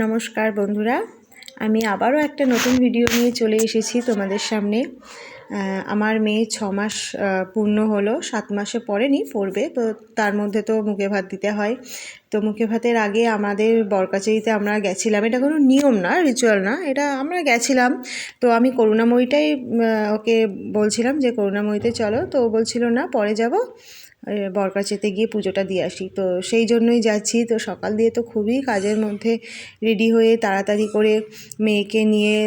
নমস্কার বন্ধুরা, আমি আবারও একটা নতুন ভিডিও নিয়ে চলে এসেছি তোমাদের সামনে। আমার মেয়ে 6 মাস পূর্ণ হলো, 7 মাসে পড়েনি, পড়বে। তো তার মধ্যে তো মুখে ভাত দিতে হয়। তো মুখে ভাতের আগে আমাদের বরকাচারিতে আমরা গেছিলাম। এটা কোনো নিয়ম না, রিচুয়াল না, এটা আমরা গেছিলাম। তো আমি করুণাময়ীটাই ওকে বলছিলাম যে করুণাময়ীতে চলো, তো ও বলছিল না পরে যাব, বরকাচিতে গিয়ে পুজোটা দিয়ে আসি। তো সেই জন্যই যাচ্ছি। তো সকাল দিয়ে তো খুবই কাজের মধ্যে রেডি হয়ে তাড়াতাড়ি করে মেয়েকে নিয়ে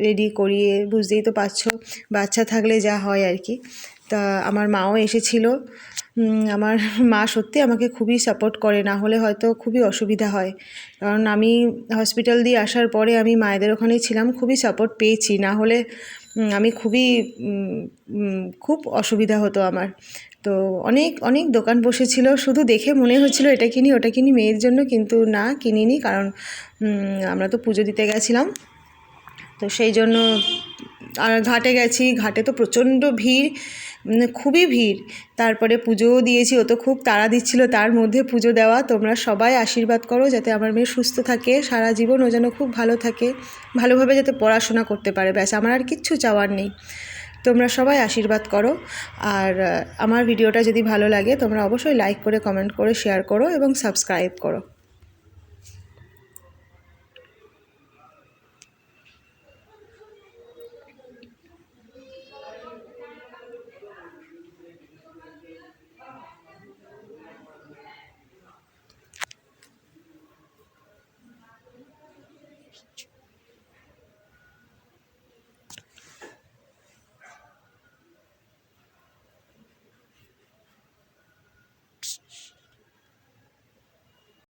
রেডি করিয়ে, বুঝতেই তো পারছো বাচ্চা থাকলে যা হয় আর কি। তা আমার মাও এসেছিল। আমার মা সত্যি আমাকে খুবই সাপোর্ট করে, না হলে হয়তো খুবই অসুবিধা হয়। কারণ আমি হসপিটাল দিয়ে আসার পরে আমি মায়েদের ওখানেই ছিলাম, খুবই সাপোর্ট পেয়েছি, না হলে আমি খুব অসুবিধা হতো আমার। তো অনেক অনেক দোকান বসেছিল, শুধু দেখে মনে হচ্ছিল এটা কিনি ওটা কিনি মেয়ের জন্য, কিন্তু না কিনিনি, কারণ আমরা তো পুজো দিতে গেছিলাম। তো সেই জন্য আর ঘাটে গেছি, ঘাটে তো প্রচণ্ড ভিড়, খুবই ভিড়। তারপরে পুজোও দিয়েছি, ও তো খুব তাড়া দিচ্ছিল তার মধ্যে পুজো দেওয়া। তোমরা সবাই আশীর্বাদ করো যাতে আমার মেয়ে সুস্থ থাকে সারা জীবন, ও যেন খুব ভালো থাকে, ভালোভাবে যাতে পড়াশোনা করতে পারে, ব্যাস আমার আর কিচ্ছু চাওয়ার নেই। তোমরা সবাই আশীর্বাদ করো। আর আমার ভিডিওটা যদি ভালো লাগে তোমরা অবশ্যই লাইক করে, কমেন্ট করে, শেয়ার করো এবং সাবস্ক্রাইব করো।